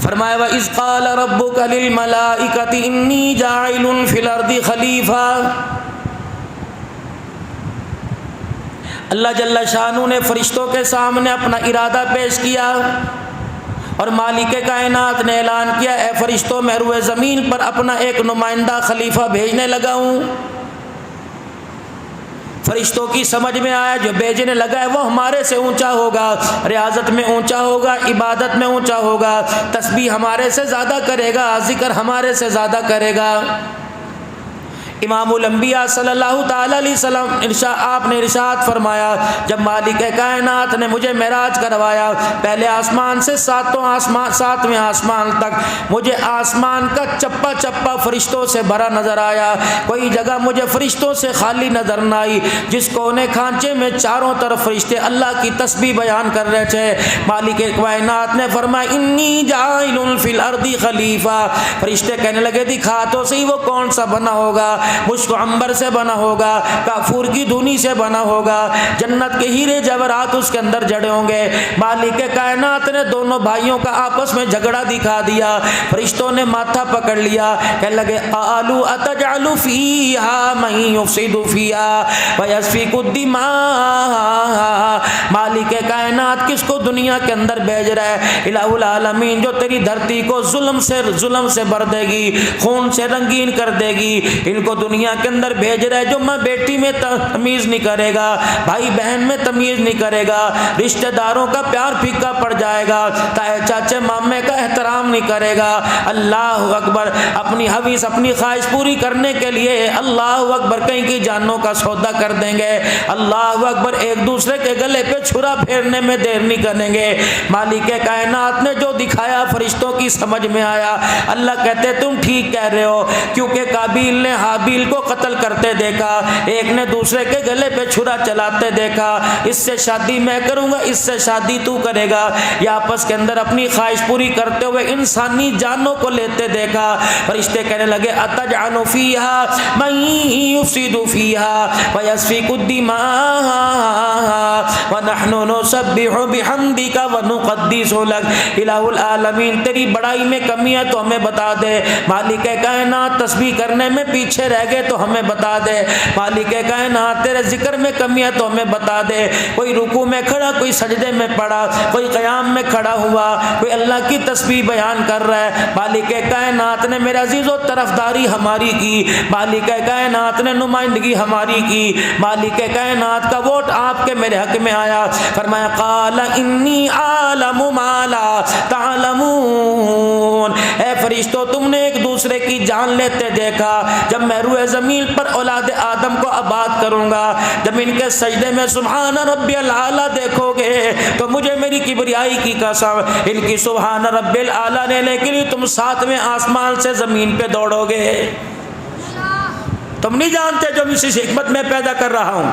فرمایا وَإِذْ قَالَ رَبُّكَ لِلْمَلَائِكَةِ إِنِّي جَاعِلٌ فِي الْأَرْضِ خَلِيفَةً، اللہ جل شانہ نے فرشتوں کے سامنے اپنا ارادہ پیش کیا اور مالک کائنات نے اعلان کیا اے فرشتوں میں روئے زمین پر اپنا ایک نمائندہ خلیفہ بھیجنے لگا ہوں۔ فرشتوں کی سمجھ میں آیا جو بھیجنے لگا ہے وہ ہمارے سے اونچا ہوگا، ریاضت میں اونچا ہوگا، عبادت میں اونچا ہوگا، تسبیح ہمارے سے زیادہ کرے گا، ذکر ہمارے سے زیادہ کرے گا۔ امام الانبیاء صلی اللہ تعالی علیہ وسلم آپ نے ارشاد فرمایا جب مالک کائنات نے مجھے معراج کروایا، پہلے آسمان سے ساتویں آسمان تک مجھے آسمان کا چپا چپا فرشتوں سے بھرا نظر آیا، کوئی جگہ مجھے فرشتوں سے خالی نظر نہ آئی۔ جس کونے کھانچے میں چاروں طرف فرشتے اللہ کی تسبیح بیان کر رہے تھے، مالک کائنات نے فرمایا انی جاعل فی الارض خلیفہ۔ فرشتے کہنے لگے دکھا تو صحیح وہ کون سا بنا ہوگا، مشک و عنبر سے بنا ہوگا، کافور کی دھنی سے بنا ہوگا، جنت کے ہیرے جواہرات اس کے اندر جڑے ہوں گے۔ مالک کائنات نے دونوں بھائیوں کا آپس میں جھگڑا دکھا دیا، فرشتوں نے ماتھا پکڑ لیا، کہنے لگے قالوا اتجعل فیہا من یفسد فیہا ویسفک الدماء، مالک کائنات کس کو دنیا کے اندر بھیج رہا ہے؟ الہ العالمین جو تیری دھرتی کو ظلم سے بھر دے گی، خون سے رنگین کر دے گی، ان کو دنیا کے اندر بھیج رہا ہے جو ماں بیٹی میں تمیز نہیں کرے گا، بھائی بہن میں تمیز نہیں کرے گا، رشتہ داروں کا پیار پھیکا پڑ جائے گا، تائے چاچے مامے کا احترام نہیں کرے گا۔ اللہ اکبر، اپنی حویث اپنی خواہش پوری کرنے کے لیے اللہ اکبر کہیں کی جانوں کا سودا کر دیں گے، اللہ اکبر ایک دوسرے کے گلے پہ چھرا پھیرنے میں دیر نہیں کریں گے۔ مالک کائنات نے جو دکھایا فرشتوں کی سمجھ میں آیا، اللہ کہتے تم ٹھیک کہہ رہے ہو، کیونکہ قابیل نے حابیل کو قتل کرتے دیکھا، ایک نے دوسرے کے گلے پہ چھرا چلاتے دیکھا، اس سے شادی میں کروں گا، اس سے شادی تو کرے گا، یا آپس کے اندر اپنی خواہش پوری کرتے ہوئے انسانی جانوں کو لیتے دیکھا۔ فرشتے کہنے لگے اتجعل فیہا من یفسد فیہا ویسفک الدماء ونحن نسبح بحمدک ونقدس لک، الہ العالمین تیری بڑائی میں کمی ہے تو ہمیں بتا دے، مالک کائنات تسبیح کرنے میں پیچھے رہ گئے تو ہمیں بتا دے، مالک کائنات تیرے ذکر میں کمی ہے تو ہمیں بتا دے، کوئی رکوع میں کھڑا، کوئی سجدے میں پڑا، کوئی قیام میں کھڑا ہوا، کوئی اللہ کی تسبیح بیان کر رہا ہے، مالک کائنات نے میرے عزیزو طرفداری ہماری کی، مالک کائنات نے نمائندگی ہماری کی، مالک کائنات کا ووٹ آپ کے میرے حق میں آیا۔ فرمایا قال انی اعلم ما لا تعلمون، اے فرشتوں تم نے ایک دوسرے کی جان لیتے دیکھا، جب میں روئے زمین پر اولاد آدم کو آباد کروں گا، جب ان کے سجدے میں سبحان ربی العالی دیکھو گے تو مجھے میری کبریائی کی قسم ان کی سبحان ربی العالی نے لیکن تم ساتویں آسمان سے زمین پہ دوڑو گے۔ تم نہیں جانتے جو اسی حکمت میں پیدا کر رہا ہوں،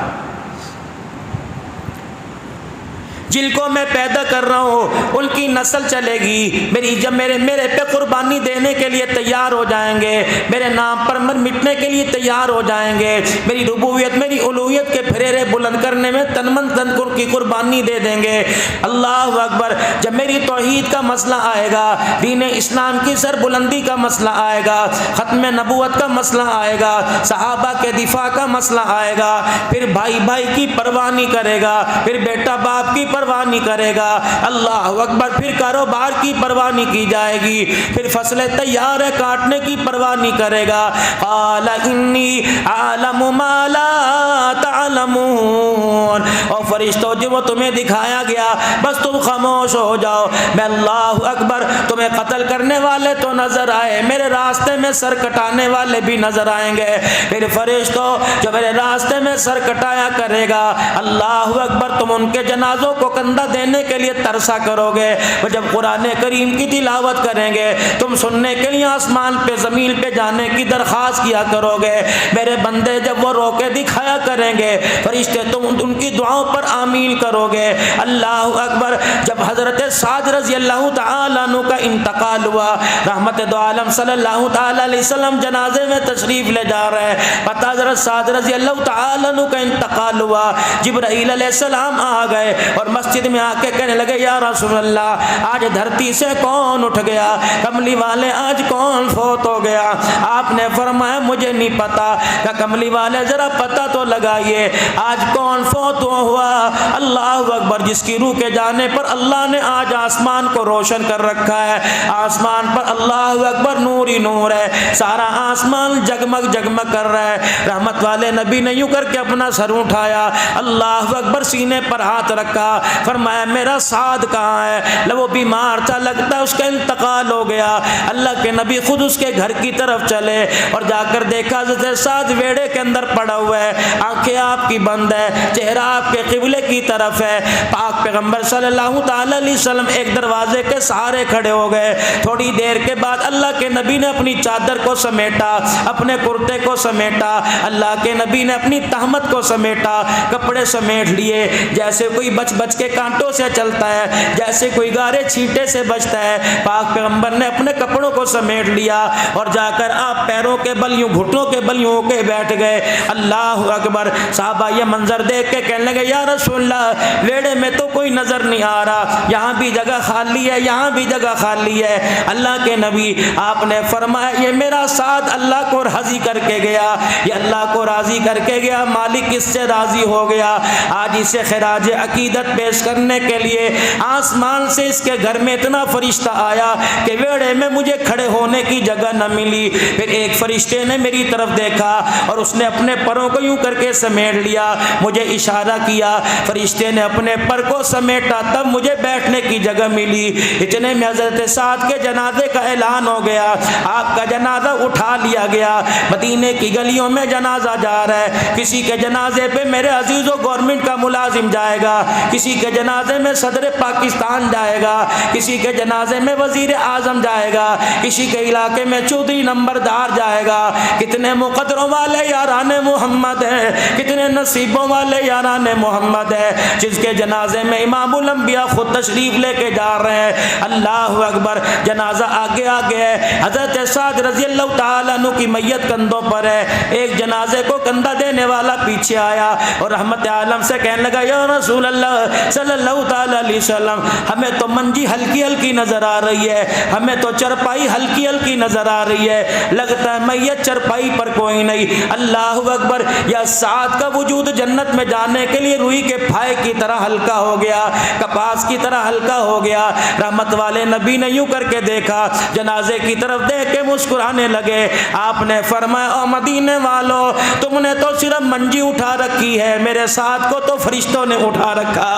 جن کو میں پیدا کر رہا ہوں ان کی نسل چلے گی، جب میرے پہ قربانی دینے کے لیے تیار ہو جائیں گے، میرے نام پر مٹنے کے لیے تیار ہو جائیں گے، میری ربوبیت میری الوہیت کے پھریرے بلند کرنے میں تن من تن کی قربانی دے دیں گے۔ اللہ اکبر، جب میری توحید کا مسئلہ آئے گا، دین اسلام کی سر بلندی کا مسئلہ آئے گا، ختم نبوت کا مسئلہ آئے گا، صحابہ کے دفاع کا مسئلہ آئے گا، پھر بھائی بھائی کی پرواہ نہیں کرے گا، پھر بیٹا باپ کی پرواہ نہیں کرے گا، اللہ اکبر، پھر کاروبار کی پرواہ نہیں کی جائے گی، پھر فصلیں تیار ہے کاٹنے کی پرواہ نہیں کرے گا۔ قال انی اعلم ما لا تعلمون، اور فرشتوں جو وہ تمہیں دکھایا گیا بس تم خاموش ہو جاؤ، میں اللہ اکبر، تمہیں قتل کرنے والے تو نظر آئے، میرے راستے میں سر کٹانے والے بھی نظر آئیں گے، پھر فرشتوں جو میرے راستے میں سر کٹایا کرے گا، اللہ اکبر، تم ان کے جنازوں کو کندھا دینے کے لیے ترسا کرو گے، وہ جب قرآن کریم کی تلاوت کریں گے تم سننے کے لیے آسمان پہ زمین پہ جانے کی درخواست کیا کرو گے، میرے بندے جب وہ روکے دکھایا کریں گے فرشتے تم ان کی دعاؤں پر آمین کرو گے۔ اللہ اکبر، جب حضرت سعد رضی اللہ تعالیٰ عنہ کا انتقال ہوا، رحمت دو عالم صلی اللہ تعالیٰ علیہ وسلم جنازے میں تشریف لے جا رہے ہیں، پتہ حضرت سعد رضی اللہ تعالیٰ عنہ کا انتقال ہوا، جبرائیل علیہ السلام آ گئے اور مسجد میں آ کے کہنے لگے یا رسول اللہ آج دھرتی سے کون اٹھ گیا، کملی والے آج کون فوت ہو گیا؟ آپ نے فرمایا مجھے نہیں پتا۔ کہ کملی والے ذرا پتہ تو لگائیے آج کون فوت ہوا؟ اللہ اکبر، جس کی روح کے جانے پر اللہ نے آج آسمان کو روشن کر رکھا ہے، آسمان پر اللہ اکبر نور ہی نور ہے، سارا آسمان جگمگ جگمگ کر رہا ہے۔ رحمت والے نبی نے یوں کر کے اپنا سر اٹھایا، اللہ اکبر، سینے پر ہاتھ رکھا، فرمایا میرا سعد کہاں ہے؟ وہ بیمار تھا، لگتا ہے اس کا انتقال ہو گیا۔ اللہ کے نبی خود اس کے گھر کی طرف چلے اور جا کر دیکھا حضرت سعد ویڑے کے اندر پڑا ہوا ہے، آنکھیں آپ کی بند ہے، چہرہ آپ کے قبلے کی طرف ہے۔ پاک پیغمبر صلی اللہ تعالی علیہ وسلم ایک دروازے کے سہارے کھڑے ہو گئے۔ تھوڑی دیر کے بعد اللہ کے نبی نے اپنی چادر کو سمیٹا، اپنے کرتے کو سمیٹا، اللہ کے نبی نے اپنی تہمت کو سمیٹا، کپڑے سمیٹ لیے، جیسے کوئی بچ بچ کے کانٹوں سے چلتا ہے، جیسے کوئی گارے چھینٹے سے بچتا ہے۔ پاک پیغمبر نے اپنے کپڑوں کو سمیٹ لیا اور جا کر آپ پیروں کے بل یوں گھٹنوں کے بل یوں کے بیٹھ گئے۔ اللہ اکبر، صحابہ یہ منظر دیکھ کے کہنے لگے یا رسول اللہ ویڑے میں تو کوئی نظر نہیں آ رہا، یہاں بھی جگہ خالی ہے، یہاں بھی جگہ خالی ہے۔ اللہ کے نبی آپ نے فرمایا یہ میرا ساتھ اللہ کو راضی کر کے گیا، یہ اللہ کو راضی کر کے گیا، مالک اس سے راضی ہو گیا۔ آج اسے خراج عقیدت پیش کرنے کے لیے آسمان سے اس کے گھر میں اتنا فرشتہ آیا کہ ویڑے میں مجھے کھڑے ہونے کی جگہ نہ ملی۔ پھر ایک فرشتے نے میری طرف دیکھا اور اس نے اپنے پروں کو یوں کر کے سمیٹ لیا، مجھے اشارہ کیا، فرشتے نے اپنے پر کو سمیٹا، تب مجھے بیٹھنے کی جگہ ملی۔ اتنے میں حضرت سعد کے جنازے کا اعلان ہو گیا، آپ کا جنازہ اٹھا لیا گیا۔ مدینے کی گلیوں میں جنازہ جا رہا ہے، کسی کے جنازے پہ میرے عزیزوں گورنمنٹ کا ملازم جائے گا، کسی کے جنازے میں صدر پاکستان جائے گا، کسی کے جنازے میں وزیر اعظم جائے گا، کسی کے علاقے میں چودھری نمبردار جائے گا۔ کتنے مقدروں والے یاران محمد ہیں، کتنے نصیبوں والے یاران محمد ہیں جس کے جنازے میں امام الانبیاء خود تشریف لے کے جا رہے ہیں۔ اللہ اکبر، جنازہ آگے آگے ہے، حضرت سعد رضی اللہ تعالیٰ عنہ کی میت کندھوں پر ہے، ایک جنازے کو کندھا دینے والا پیچھے آیا اور رحمت عالم سے کہنے لگا یا رسول اللہ صلی اللہ تعالیٰ علیہ وسلم ہمیں تو منجی ہلکی ہلکی نظر آ رہی ہے، ہمیں تو چرپائی ہلکی ہلکی نظر آ رہی ہے، لگتا ہے میت چرپائی پر کوئی نہیں۔ اللہ اکبر، یا سعد کا وجود جنت میں جانے کے لیے روئی کے پھائے کی طرح ہلکا ہو گیا، کپاس کی طرح ہلکا ہو گیا۔ رحمت والے نبی نے یوں کر کے دیکھا، جنازے کی طرف دیکھ کے مسکرانے لگے۔ آپ نے فرمایا او مدینے والو، تم نے تو صرف منجی اٹھا رکھی ہے، میرے ساتھ کو تو فرشتوں نے اٹھا رکھا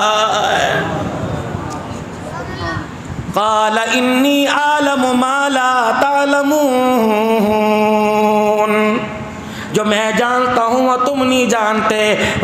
ہے۔ قال انی اعلم ما لا تعلمون، جو میں جانتا ہوں وہ تم نہیں جانتے۔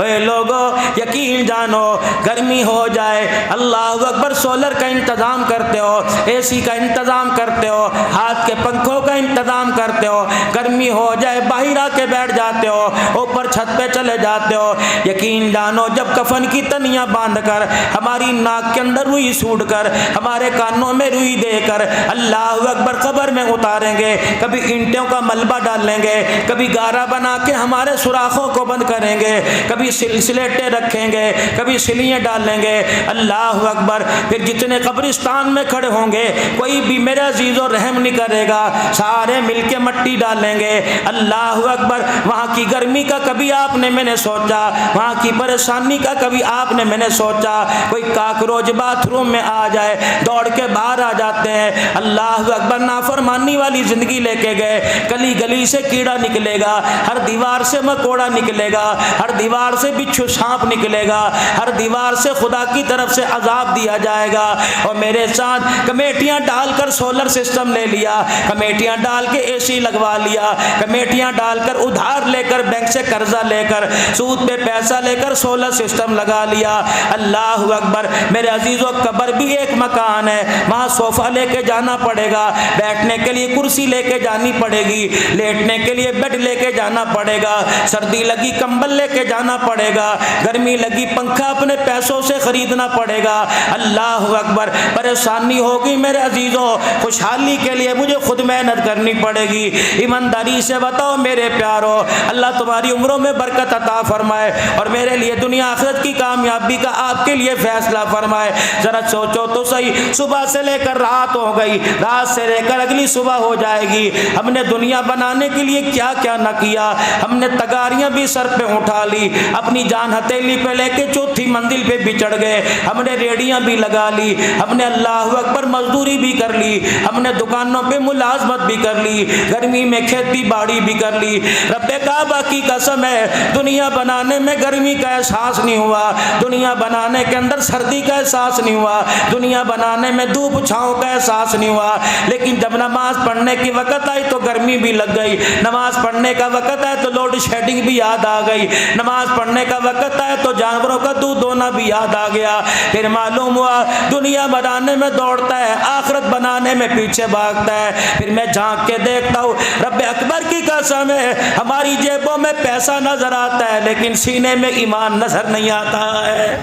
اے لوگو یقین جانو، گرمی ہو جائے اللہ اکبر سولر کا انتظام کرتے ہو، اے سی کا انتظام کرتے ہو، ہاتھ کے پنکھوں کا انتظام کرتے ہو، گرمی ہو جائے باہر آ کے بیٹھ جاتے ہو، اوپر چھت پہ چلے جاتے ہو۔ یقین جانو جب کفن کی تنیاں باندھ کر، ہماری ناک کے اندر روئی سوڑ کر، ہمارے کانوں میں روئی دے کر اللہ اکبر قبر میں اتاریں گے، کبھی اینٹوں کا ملبہ ڈالیں گے، کبھی گارا بنا کے ہمارے سوراخوں کو بند کریں گے، کبھی سلسلیٹیں رکھیں گے، کبھی سلیاں ڈالیں گے۔ اللہ اکبر، پھر جتنے قبرستان میں کھڑے ہوں گے کوئی بھی میرے عزیز و رحم نہیں کرے گا، سارے مل کے مٹی ڈالیں گے۔ اللہ اکبر، وہاں کی گرمی کا کبھی آپ نے میں نے سوچا، وہاں کی پریشانی کا کبھی آپ نے میں نے سوچا؟ کوئی کاکروچ باتھ روم میں آ جائے دوڑ کے باہر آ جاتے ہیں۔ اللہ اکبر، نافرمانی والی زندگی لے کے گئے، گلی گلی سے کیڑا نکلے گا، ہر دیوار سے مکوڑا نکلے گا، ہر دیوار سے بچھو سانپ نکلے گا، ہر دیوار سے خدا کی طرف سے عذاب دیا جائے گا۔ اور میرے ساتھ کمیٹیاں ڈال کر سولر سسٹم لے لیا، کمیٹیاں ڈال کے اے سی لگوا لیا، کمیٹیاں ڈال کر ادھار لے کر بینک سے قرضہ لے کر سود پہ پیسہ لے کر سولر سسٹم لگا لیا۔ اللہ اکبر، میرے عزیزو قبر بھی ایک مکان ہے، وہاں صوفہ لے کے جانا پڑے گا، بیٹھنے کے لیے کرسی لے کے جانی پڑے گی، لیٹنے کے لیے بیڈ لے کے جانا جانا پڑے گا, سردی لگی کمبل لے کے جانا پڑے گا, گرمی لگی پنکھا اپنے پیسوں سے خریدنا پڑے گا. اللہ اکبر, پریشانی ہوگی میرے عزیزوں, خوشحالی کے لیے مجھے خود محنت کرنی پڑے گی. ایمانداری سے بتاؤ میرے پیارو, اللہ تمہاری عمروں میں برکت عطا فرمائے اور میرے لیے دنیا آخرت کی کامیابی کا آپ کے لیے فیصلہ فرمائے. ذرا سوچو تو صحیح, صبح سے لے کر رات ہو گئی, رات سے لے کر اگلی صبح ہو جائے گی, ہم نے دنیا بنانے کے لیے کیا کیا نہ کیا. ہم نے تگاریاں بھی سر پہ اٹھا لی, اپنی جان ہتھیلی پہ لے کے چوتھی منزل پہ بھی چڑھ گئے, ہم نے ریڑیاں بھی لگا لی, ہم نے اللہ اکبر مزدوری بھی کر لی, ہم نے دکانوں پہ ملازمت بھی کر لی, گرمی میں کھیتی باڑی بھی کر لی. رب کعبہ کی قسم ہے, دنیا بنانے میں گرمی کا احساس نہیں ہوا, دنیا بنانے کے اندر سردی کا احساس نہیں ہوا, دنیا بنانے میں دھوپ چھاؤں کا احساس نہیں ہوا. لیکن جب نماز پڑھنے کی وقت آئی تو گرمی بھی لگ گئی, نماز پڑھنے کا وقت آئے تو لوڈ شیڈنگ بھی یاد آ گئی, نماز پڑھنے کا وقت آئے تو جانوروں کا دودھ دونا بھی یاد آ گیا. پھر معلوم ہوا دنیا بنانے میں دوڑتا ہے, آخرت بنانے میں پیچھے بھاگتا ہے. پھر میں جھانک کے دیکھتا ہوں, رب اکبر کی قسم ہے, ہماری جیبوں میں پیسہ نظر آتا ہے لیکن سینے میں ایمان نظر نہیں آتا ہے.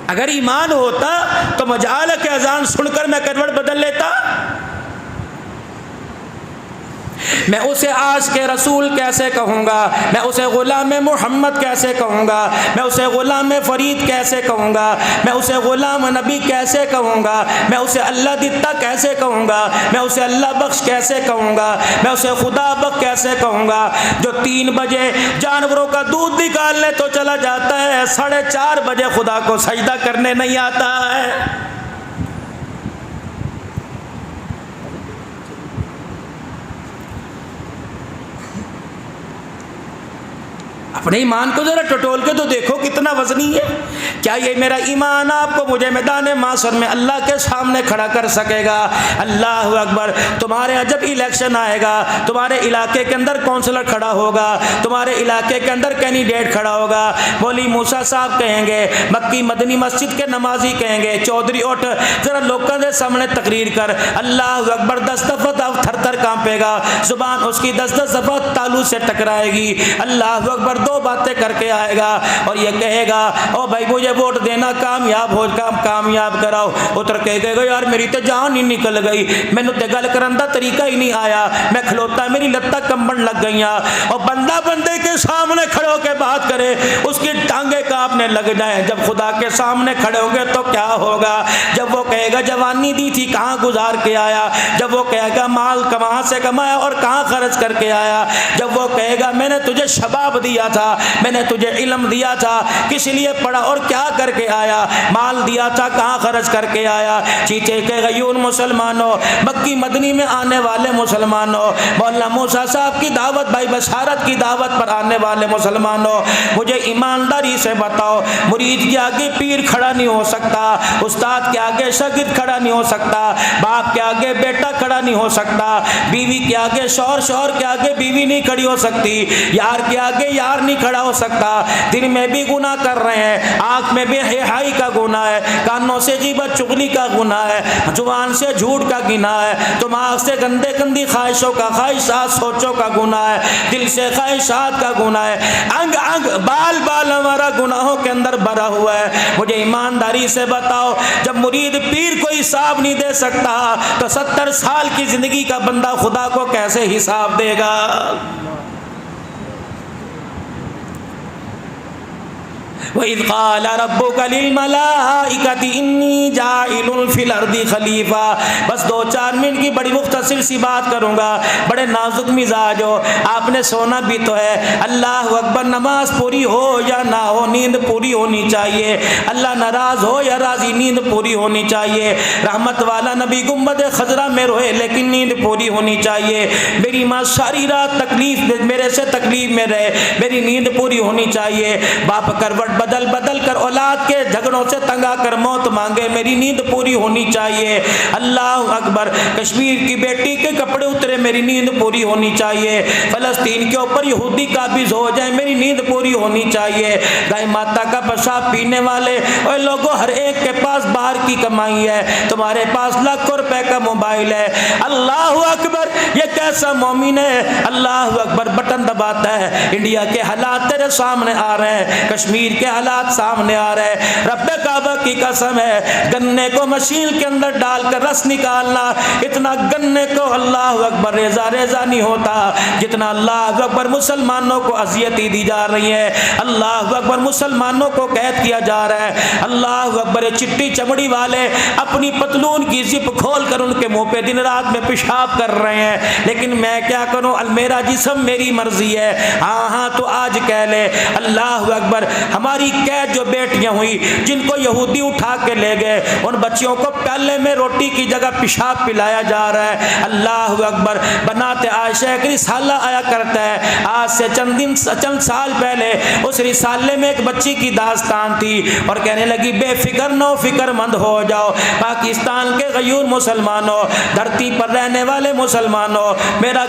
اگر ایمان ہوتا تو مجال کے اذان سن کر میں کروٹ بدل لیتا. میں اسے عاشق رسول کیسے کہوں گا, میں اسے غلام محمد کیسے کہوں گا, میں اسے غلام فرید کیسے کہوں گا, میں اسے غلام نبی کیسے کہوں گا, میں اسے اللہ دتا کیسے کہوں گا, میں اسے اللہ بخش کیسے کہوں گا, میں اسے خدا بخش کیسے کہوں گا, جو 3 بجے جانوروں کا دودھ نکالنے تو چلا جاتا ہے, 4:30 بجے خدا کو سجدہ کرنے نہیں آتا ہے. اپنے ایمان کو ذرا ٹٹول کے تو دیکھو کتنا وزنی ہے. کیا یہ میرا ایمان آپ کو مجھے میدان معاشر میں اللہ کے سامنے کھڑا کر سکے گا؟ اللہ اکبر. تمہارے جب الیکشن آئے گا, تمہارے علاقے کے اندر کونسلر کھڑا ہوگا, تمہارے علاقے کے اندر کینڈیڈیٹ کھڑا ہوگا, مولوی موسیٰ صاحب کہیں گے, مکی مدنی مسجد کے نمازی کہیں گے, چودھری اٹھ ذرا لوگوں کے سامنے تقریر کر. اللہ اکبر 10 دفعہ تھر تھر کانپے گا, زبان اس کی 10 دفعہ تالو سے ٹکرائے گی. اللہ اکبر 2 باتیں کر کے آئے گا اور یہ کہے گا, او بھائی مجھے ووٹ دینا, کامیاب کراؤ. اتر کے کہے گا, یار میری تو جان ہی نکل گئی, مینوں تے گل کرن دا طریقہ ہی نہیں آیا, میں کھلوتا میری لتاں کمبن لگ گئیاں. اور بندہ بندے کے سامنے کھڑے ہو کے بات کرے, اس کی ٹانگیں کانپنے لگ جائیں. جب خدا کے سامنے کھڑے ہوں گے تو کیا ہوگا؟ جب وہ کہے گا جوانی دی تھی کہاں گزار کے آیا, جب وہ کہے گا مال کہاں سے کمایا اور کہاں خرچ کر کے آیا, جب وہ کہے گا میں نے تجھے شباب دیا تھا, میں نے تجھے علم دیا تھا, کس لیے پڑھا اور کیا کر کے آیا, مال دیا تھا کہاں خرچ کر کے آیا. چیچے کے غیون مسلمانوں, مکی مدنی میں آنے والے مسلمانوں, مولانا موسیٰ صاحب کی دعوت, بھائی بشارت کی دعوت پر آنے والے مسلمانوں, مجھے ایمانداری سے بتاؤ, مرید کے آگے پیر کھڑا نہیں ہو سکتا, استاد کے آگے شاگرد کھڑا نہیں ہو سکتا, باپ کے آگے بیٹا کھڑا نہیں ہو سکتا, بیوی کے آگے شوہر کے آگے بیوی نہیں کھڑی ہو سکتی, یار کے آگے یار نہیں کھڑا ہو سکتا. دن میں بھی گناہ کر رہے ہیں, آنکھ میں بھی حیائی کا گناہ ہے, کانوں سے غیبت چغلی کا گناہ ہے, زبان سے جھوٹ کا گناہ ہے, دماغ سے گندی خواہشوں کا, خواہشات سوچوں کا گناہ ہے, دل سے خواہشات کا گناہ ہے, انگ بال ہمارا گناہوں کے اندر بھرا ہوا ہے. مجھے ایمانداری سے بتاؤ, جب مرید پیر کو حساب نہیں دے سکتا تو 70 سال کی زندگی کا بندہ خدا کو کیسے حساب دے گا؟ وَإِذْ قَالَ رَبُّكَ لِلْمَلَائِكَةِ إِنِّي جَاعِلٌ فِي الْأَرْضِ خَلِيفَةً. بس 2-4 منٹ کی بڑی مختصر سی بات کروں گا, بڑے نازک مزاج ہو, آپ نے سونا بھی تو ہے. اللہ اکبر. نماز پوری ہو یا نہ ہو, نیند پوری ہونی چاہیے. اللہ ناراض ہو یا راضی, نیند پوری ہونی چاہیے. رحمت والا نبی گنبد خضرا میں روئے لیکن نیند پوری ہونی چاہیے. میری ماں ساری رات میرے سے تکلیف میں رہے, میری نیند پوری ہونی چاہیے. باپ کروٹ بدل بدل کر اولاد کے جھگڑوں سے تنگ آ کر موت مانگے، میری نیند پوری ہونی چاہیے۔ اللہ اکبر، کشمیر کی بیٹی کے کپڑے اترے، میری نیند پوری ہونی چاہیے۔ فلسطین کے اوپر یہودی قابض ہو جائیں، میری نیند پوری ہونی چاہیے۔ گائے ماتا کا پیشاب پینے والے اور لوگوں، ہر ایک کے پاس باہر کی کمائی ہے، تمہارے پاس لاکھوں روپے کا موبائل ہے۔ اللہ اکبر، یہ کیسا مومن ہے؟ اللہ اکبر، بٹن دباتا ہے، انڈیا کے حالات تیرے سامنے آ رہے ہیں، کشمیر کے حالات سامنے آ رہے ہیں۔ رب کعبہ کی قسم ہے، گنے کو مشین کے اندر ڈال کر رس نکالنا، اتنا گنے کو اللہ اکبر ریزہ ریزہ نہیں ہوتا جتنا اللہ اکبر مسلمانوں کو اذیتیں دی جا رہی ہے، اللہ اکبر مسلمانوں کو قید کیا جا رہا ہے۔ اللہ اکبر، چٹی چمڑی والے اپنی پتلون کی زپ کھول کر ان کے منہ پہ دن رات میں پیشاب کر رہے ہیں، لیکن میں کیا کروں، میرا جسم میری مرضی ہے۔ ہاں ہاں تو آج کہہ لے، اللہ اکبر، ہماری قید جو بیٹیاں ہوئی جن کو یہودی اٹھا کے لے گئے، ان بچیوں کو پیالے میں روٹی کی جگہ پیشاب پلایا جا رہا ہے۔ اللہ اکبر، بناتے عائشہ ایک رسالہ آیا کرتا ہے، آج سے چند سال پہلے اس رسالے میں ایک بچی کی داستان تھی اور کہنے لگی، بے فکر نو فکر مند ہو جاؤ پاکستان کے غیور مسلمانوں، دھرتی پر رہنے والے مسلمانوں، میرا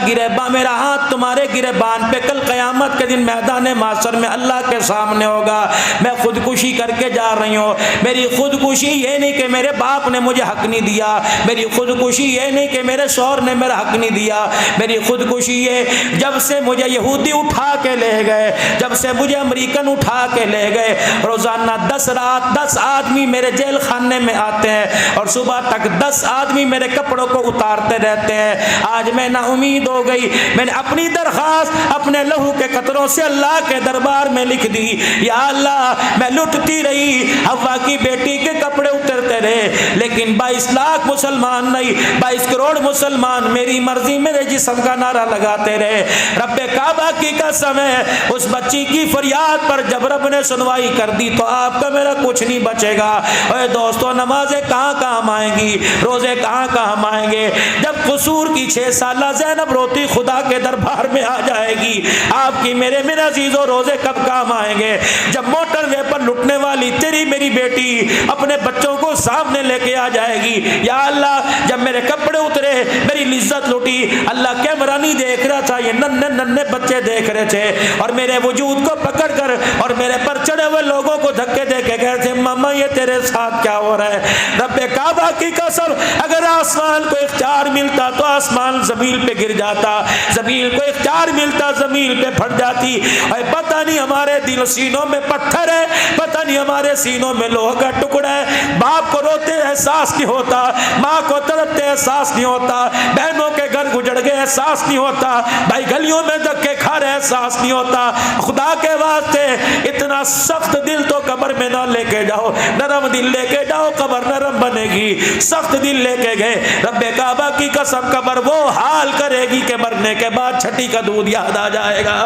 ہاتھ تمہارے گریبان پہ کل قیامت کے دن میدان محشر میں اللہ کے سامنے ہوگا۔ میں خودکشی کر کے جا رہی ہوں، میری خودکشی یہ نہیں کہ میرے باپ نے مجھے حق نہیں دیا، میری خودکشی یہ نہیں کہ میرے شوہر نے میرا حق نہیں دیا، میری خودکشی یہ جب سے مجھے یہودی اٹھا کے لے گئے، جب سے مجھے امریکن اٹھا کے لے گئے، روزانہ 10 آدمی میرے جیل خانے میں آتے ہیں اور صبح تک 10 آدمی میرے کپڑوں کو اتارتے رہتے ہیں۔ آج میں نا امید ہو گئی، میں نے اپنی درخواست اپنے لہو کے قطروں سے اللہ کے دربار میں لکھ دی، یا اللہ میں لٹتی رہی، حوا کی بیٹی کے کپڑے اترتے رہے، لیکن 22 لاکھ مسلمان نہیں، 22 کروڑ مسلمان میری مرضی میرے جسم کا نعرہ لگاتے رہے۔ رب کعبہ کی قسم ہے، اس بچی کی فریاد پر جب رب نے سنوائی کر دی تو آپ کا میرا کچھ نہیں بچے گا۔ اے دوستو، نمازیں کہاں کام آئیں گی، روزے کہاں کام آئیں گے؟ جب قصور کی 6 سالہ زینب روتی خدا کے دربار میں آ جائے گی، آپ کی میرے عزیزوں روزے کب کام آئیں گے؟ جب موٹر وے پر لٹنے والی تیری میری بیٹی اپنے بچوں کو سامنے لے کے آ جائے گی، یا اللہ جب میرے کپڑے اترے میری لذت لٹی، اللہ کیمرہ نہیں دیکھ رہا تھا، یہ ننھے ننھے بچے دیکھ رہے تھے اور میرے وجود کو پکڑ کر اور میرے پر چڑھے ہوئے لوگوں کو دھکے دے کے کہتے تھے، ماما یہ تیرے ساتھ کیا ہو رہا ہے؟ رب کعبہ کی قسم، اگر آسمان کو اختیار ملتا تو آسمان زمین پہ گر جاتا، زمین کو اختیار ملتا زمین پہ پھٹ جاتی۔ اور پتہ نہیں ہمارے دل سینوں میں پتھر ہے، پتہ نہیں ہمارے سینوں میں لوہ کا ٹکڑا ہے، باپ کو روتے احساس نہیں ہوتا، ماں کو تڑپتے احساس نہیں ہوتا، بہنوں کے گھر گجڑ گئے احساس نہیں ہوتا، بھائی گلیوں میں دھکے کھا رہے احساس نہیں ہوتا۔ خدا کے واسطے اتنا سخت دل تو قبر میں نہ لے کے جاؤ، نرم دل لے کے جاؤ، قبر نرم بنے گی۔ سخت دل لے کے گئے، رب کعبہ کی قسم قبر وہ حال کرے گی کہ مرنے کے بعد چھٹی کا دودھ یاد آ جائے گا۔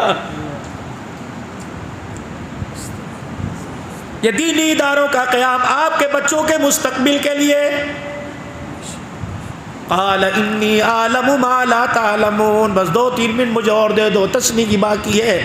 یہ دینی اداروں کا قیام آپ کے بچوں کے مستقبل کے لیے، قال انی اعلم ما لا تعلمون، بس 2-3 منٹ مجھے اور دے دو، تسنی کی باقی ہے۔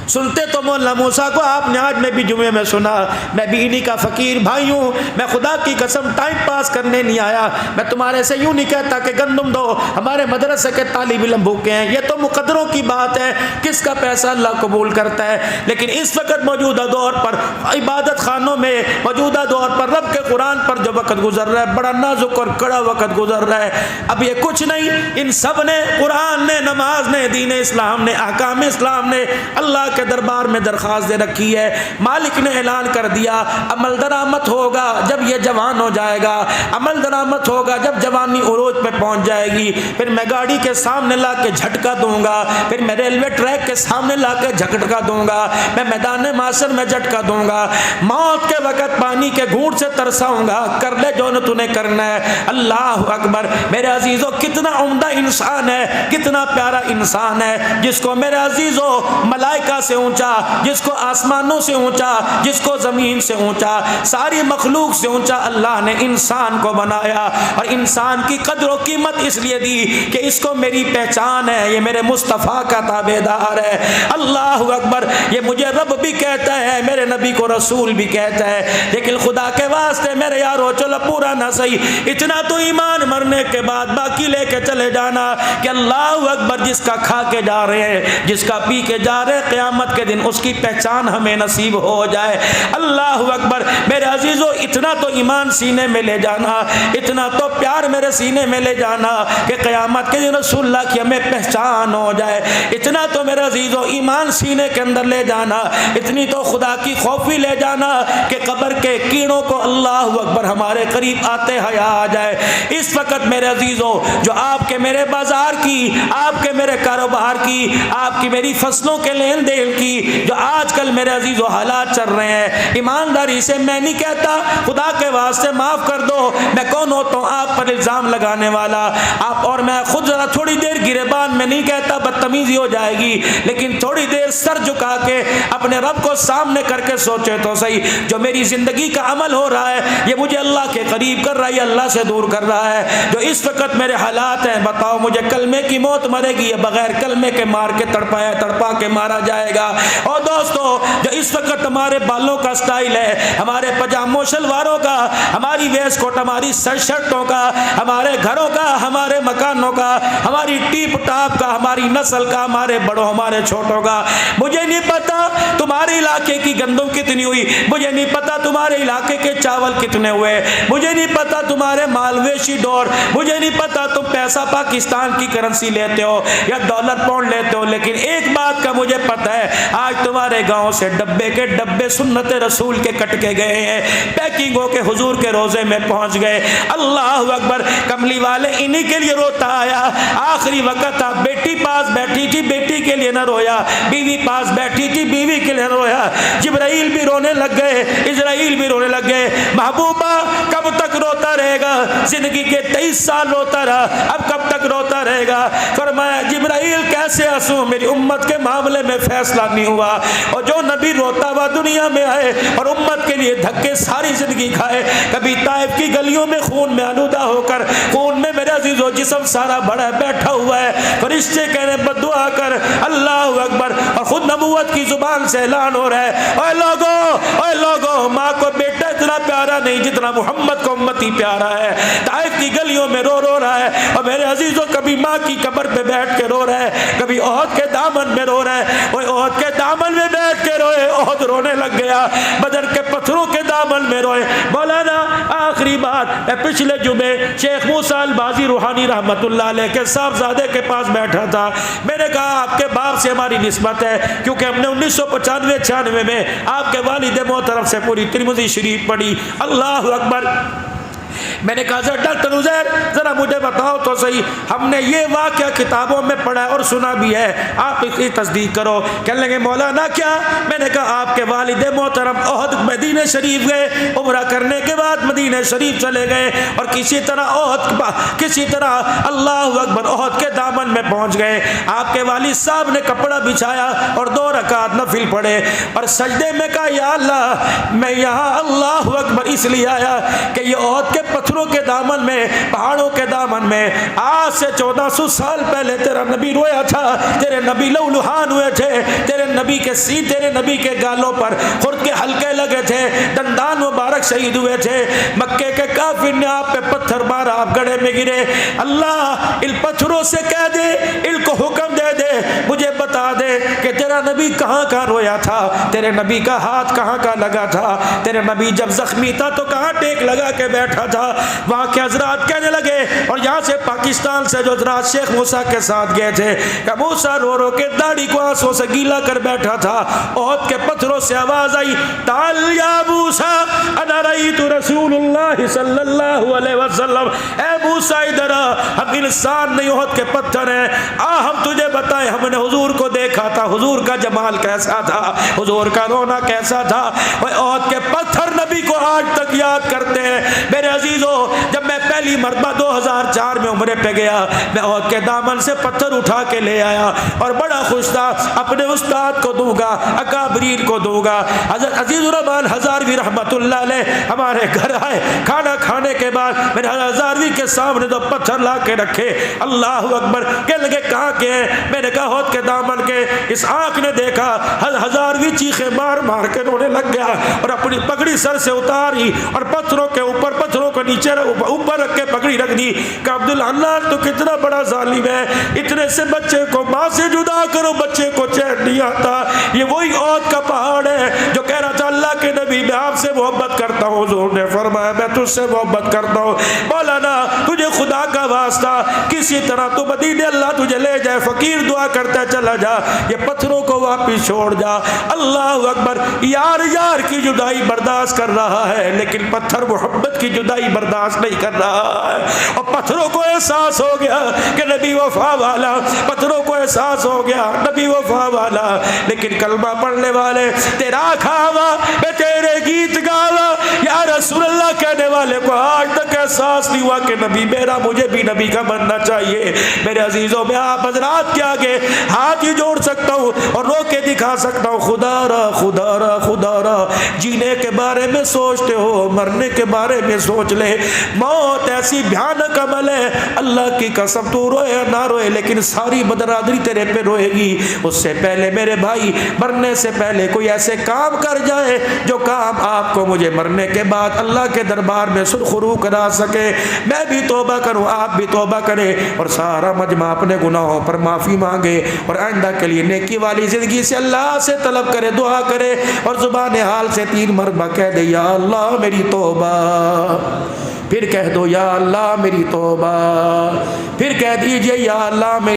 سنتے تو مولانا موسیٰ کو آپ نے، آج میں بھی جمعے میں سنا، میں بھی انہی کا فقیر بھائی ہوں، میں خدا کی قسم ٹائم پاس کرنے نہیں آیا، میں تمہارے سے یوں نہیں کہتا کہ گندم دو، ہمارے مدرسے کے طالب علم بھوکے ہیں، یہ تو مقدروں کی بات ہے، کس کا پیسہ اللہ قبول کرتا ہے۔ لیکن اس وقت موجودہ دور پر عبادت خانوں میں، موجودہ دور پر رب کے قرآن پر جو وقت گزر رہا ہے، بڑا نازک اور کڑا وقت گزر رہا ہے۔ اب یہ کچھ نہیں، ان سب نے، قرآن نے، نماز نے، دین اسلام نے، احکام اسلام نے اللہ کے دربار میں درخواست دے رکھی ہے۔ مالک نے اعلان کر دیا، عمل درآمد ہوگا جب یہ جوان ہو جائے گا، عمل درآمد ہوگا جب جوانی عروج پہ پہنچ جائے گی، پھر میں گاڑی کے سامنے لا کے جھٹکا دوں گا، پھر میں ریلوے ٹریک کے سامنے لا کے جھٹکا دوں گا، میں میدان محشر میں جھٹکا دوں گا، موت کے وقت پانی کے گھونٹ سے ترساؤں گا، کر لے جو تو نے کرنا ہے۔ اللہ اکبر، میرے عزیزوں کتنا عمدہ انسان ہے، کتنا پیارا انسان ہے، جس کو میرے عزیزوں ملائکہ سے اونچا، جس کو آسمانوں سے اونچا، جس کو زمین سے اونچا، ساری مخلوق سے اونچا اللہ نے انسان کو بنایا، اور انسان کی قدر و قیمت اس لیے دی کہ اس کو میری پہچان ہے، یہ میرے مصطفیٰ کا تابعدار ہے۔ اللہ اکبر، یہ مجھے رب بھی کہتا ہے، میرے نبی کو رسول بھی کہتا ہے، لیکن خدا کے واسطے میرے یارو چلو پورا نہ صحیح، اتنا تو ایمان مرنے کے بعد باقی لے کے چلے جانا کہ اللہ اکبر، جس کا کھا کے جا رہے ہیں، جس کا پی کے جا رہے ہیں، قیامت کے دن اس کی پہچان ہمیں نصیب ہو جائے۔ اللہ اکبر، میرے عزیزو، اتنا تو ایمان سینے میں لے جانا، اتنا تو پیار میرے سینے میں لے جانا کہ قیامت کے دن رسول اللہ کی ہمیں پہچان ہو جائے۔ اتنا تو میرے عزیزو ایمان سینے کے اندر لے جانا، اتنی تو خدا کی خوفی لے جانا کہ قبر کے کیڑوں کو اللہ اکبر ہمارے قریب آتے حیا آ جائے۔ اس وقت میرے عزیزو، جو آپ کے میرے بازار کی، آپ کے میرے کاروبار کی، آپ کی میری فصلوں کے لین دین کی جو آج کل میرے عزیزو حالات چل رہے ہیں، ایمانداری سے میں نہیں کہتا، خدا کے واسطے معاف کر دو، میں کون ہوتا ہوں آپ پر الزام لگانے والا؟ آپ اور میں خود ذرا تھوڑی دیر گریبان میں نہیں کہتا بدتمیزی ہو جائے گی، لیکن تھوڑی دیر سر جھکا کے اپنے رب کو سامنے کر کے سوچے تو صحیح، جو میری زندگی کا عمل ہو رہا ہے یہ مجھے اللہ کے قریب کر رہا ہے، اللہ سے دور کر رہا ہے؟ جو اس وقت میرے حالات ہیں، بتاؤ مجھے کلمے کی موت مرے گی یا بغیر کلمے کے مار کے تڑپا کے مارا جائے گا؟ اور دوستو، جو اس وقت ہمارے بالوں کا سٹائل ہے، ہمارے پجاموں شلواروں کا، ہماری ویسٹ کوٹ، ہماری شرٹوں کا، ہمارے گھروں کا، ہمارے مکانوں کا، ہماری ٹیپ ٹاپ کا، ہماری نسل کا، ہمارے بڑوں ہمارے چھوٹوں کا، مجھے نہیں پتا تمہارے علاقے کی گندم کتنی ہوئی، مجھے نہیں پتا تمہارے علاقے کے چاول کتنے ہوئے، مجھے نہیں پتا تمہارے مالویشی ڈور، مجھے نہیں پتا تم پیسہ پاکستان کی کرنسی لیتے ہو یا ڈالر پاؤنڈ لیتے ہو، لیکن ایک بات کا مجھے پتا ہے، آج تمہارے گاؤں سے ڈبے کے ڈبے سنت رسول کے کٹ کے گئے ہیں، پیکنگ ہو کے حضور کے روزے میں پہنچ گئے۔ اللہ اکبر، کملی والے انہی کے لیے روتا آیا، آخری وقت تھا، بیٹی پاس بیٹھی تھی، بیٹی کے لیے نہ رویا، بیوی پاس بیٹھی تھی، بیوی کے لیے نہ رویا، جبرائیل بھی رونے لگ گئے، اسرائیل بھی رونے لگ گئے، محبوبہ کب تک روتا رہے گا؟ زندگی کے 23 سال روتا رہا، اب کب تک روتا رہے گا؟ فرمایا جبرائیل کیسے ہنسوں، میری امت کے معاملے میں فیصلہ نہیں ہوا، اور جو نبی روتا ہوا دنیا میں آئے اور امت کے لیے دھکے ساری زندگی کھائے، کبھی طائف کی گلیوں میں خون میں آلودہ ہو کر، خون میں میرے عزیزو جسم سارا بڑا بیٹھا ہوا ہے، فرشتے کہنے بد دعا کر، اللہ اکبر، اور خود نبوت کی زبان سے اعلان ہو رہا ہے، اے لوگو، ماں کو بیٹا اتنا پیارا نہیں جتنا محمد کو امتی پیارا ہے۔ طائف کی گلیوں میں رو رہا ہے، اور میرے عزیزو کبھی ماں کی قبر پہ بیٹھ کے رو رہا ہے، کبھی احد کے دامن میں رو رہا ہے، وہ احد کے دامن میں بیٹھ کے روئے، احد رونے لگ گیا، بدر کے پتھروں کے دامن میں روئے۔ مولانا آخری بات، میں پچھلے جمعے شیخ موسیٰ البازی روحانی رحمت اللہ علیہ کے صاحبزادے کے پاس بیٹھا تھا، میں نے کہا آپ کے باپ سے ہماری نسبت ہے، کیونکہ ہم نے 1995-96 میں آپ کے والد محترم سے پوری ترمذی شریف پڑھی۔ اللہ اکبر، میں نے کہا ذرا ڈاکٹر عزیر ذرا مجھے بتاؤ تو صحیح، ہم نے یہ واقعہ کتابوں میں پڑھا اور سنا بھی ہے، آپ اس کی تصدیق کرو۔ کہنے لگے مولانا کیا؟ میں نے کہا آپ کے والد محترم احد مدینہ شریف گئے، عمرہ کرنے کے بعد مدینہ شریف چلے گئے، اور کسی طرح اللہ اکبر احد کے دامن میں پہنچ گئے، آپ کے والد صاحب نے کپڑا بچھایا اور 2 رکعت نفل پڑھے، اور سجدے میں کہا یا اللہ، میں یہاں اللہ اکبر اس لیے آیا کہ یہ احد کے پتھروں کے دامن میں، پہاڑوں کے دامن میں آج سے 1400 سال پہلے تیرا نبی رویا تھا، تیرے نبی لہولہان ہوئے تھے، تیرے نبی کے گالوں پر خرد کے حلقے لگے تھے، دندان مبارک شہید ہوئے تھے، مکے کے کافر نے آپ پہ پتھر مارا، آپ گڑھے میں گرے، اللہ ان پتھروں سے کہہ دے، ان کو حکم دے دے، مجھے بتا دے کہ تیرا نبی کہاں کہاں رویا تھا، تیرے نبی کا ہاتھ کہاں کہاں لگا تھا، تیرے نبی جب زخمی تھا تو کہاں ٹیک لگا کے بیٹھا تھا۔ وہاں کے حضرات کہنے لگے، اور یہاں سے پاکستان سے جو حضرات شیخ موسیٰ کے ساتھ گئے تھے، کہ موسیٰ رو رو کے داڑھی کو آنسوں سے گیلا کر بیٹھا تھا، احد کے پتھروں سے آواز آئی، تعال یا موسیٰ انا رأیت رسول اللہ صلی اللہ علیہ وسلم، اے موسیٰ ادھر آ، ہم انسان نہیں احد کے پتھر ہیں، ہم تجھے بتائیں ہم نے حضور کو دیکھا تھا، حضور کا جمال کیسا تھا، حضور کا رونا کیسا تھا۔ وہ احد کے پتھر نبی کو آج تک یاد کرتے ہیں۔ میرے عزیزوں، جب میں پہلی مرتبہ 2004 میں عمرے پہ گیا، میں احد کے دامن سے پتھر اٹھا کے لے آیا اور بڑا خوش تھا، اپنے استاد کو دوں گا، اکابرین کو دوں گا۔ حضرت عزیز الرحمان ہزاروی رحمت اللہ علیہ ہمارے گھر آئے، کھانا کھانے کے بعد میں نے ہزاروی کے سامنے دو پتھر لا کے رکھے، اللہ اکبر، کہنے لگے کہاں کے ہیں؟ میں نے کہا احد کے دامن کے۔ اس آنکھ نے دیکھا، ہزاروی چیخیں مار مار کے رونے لگ گیا اور اپنی پگڑی سر سے اتاری اور پتھروں کے اوپر، پتھروں کو نیچے اوپر رکھ کے پگڑی رکھ دی۔ کہ عبداللہ تو کتنا بڑا ظالم ہے، اتنے سے بچے کو ماں سے جدا کرو، بچے کو چین نہیں آتا۔ یہ وہی احد کا پہاڑ ہے جو کہہ رہا تھا اللہ کے نبی میں آپ سے محبت کرتا ہوں، حضور نے فرمایا میں تجھ سے محبت کرتا ہوں، مولانا تجھے خدا کا واسطہ کسی طرح تو مدینے اللہ تجھے لے جائے، فقیر دعا کرتا چلا جا، یہ پتھروں کو واپس چھوڑ جا۔ اللہ اکبر، یار یار کی جدائی برداشت کر رہا ہے لیکن پتھر محبت کی جدائی برداشت نہیں کر رہا ہے۔ اور پتھروں کو احساس ہو گیا کہ نبی وفا والا، پتھروں کو احساس ہو گیا نبی وفا والا، لیکن کلمہ پڑھنے والے تیرا کھاوا میں تیرے گیت گاوا یا رسول اللہ کہنے والے کو آج تک احساس نہیں ہوا کہ نبی میرا، مجھے بھی نبی کا بننا چاہیے۔ میرے عزیزوں، میں آپ حضرات کے آگے ہاتھ ہی جوڑ سکتا ہوں اور رو کے دکھا سکتا ہوں، خدا را خدا را خدا را، جینے کے بارے میں سوچتے ہو، مرنے کے بارے میں سوچ لے۔ موت ایسی بھیانک عمل ہے، اللہ کی قسم تو روئے یا نہ روئے لیکن ساری بدرادری تیرے پہ روئے گی۔ اس سے پہلے میرے بھائی، مرنے سے پہلے کوئی ایسے کام کر جائے جو کام آپ کو مجھے مرنے کے بعد اللہ کے دربار میں سرخرو کرا سکے۔ میں بھی توبہ کروں، آپ بھی توبہ کریں اور سارا مجمع اپنے گناہوں پر معافی مانگے اور آئندہ کے لیے نیکی والی زندگی سے اللہ سے طلب کرے، دعا کرے اور زبان حال سے 3 مرتبہ کہہ دے یا اللہ میری توبہ، پھر کہہ دو یا اللہ میری توبہ، پھر کہہ دیجئے یا اللہ میری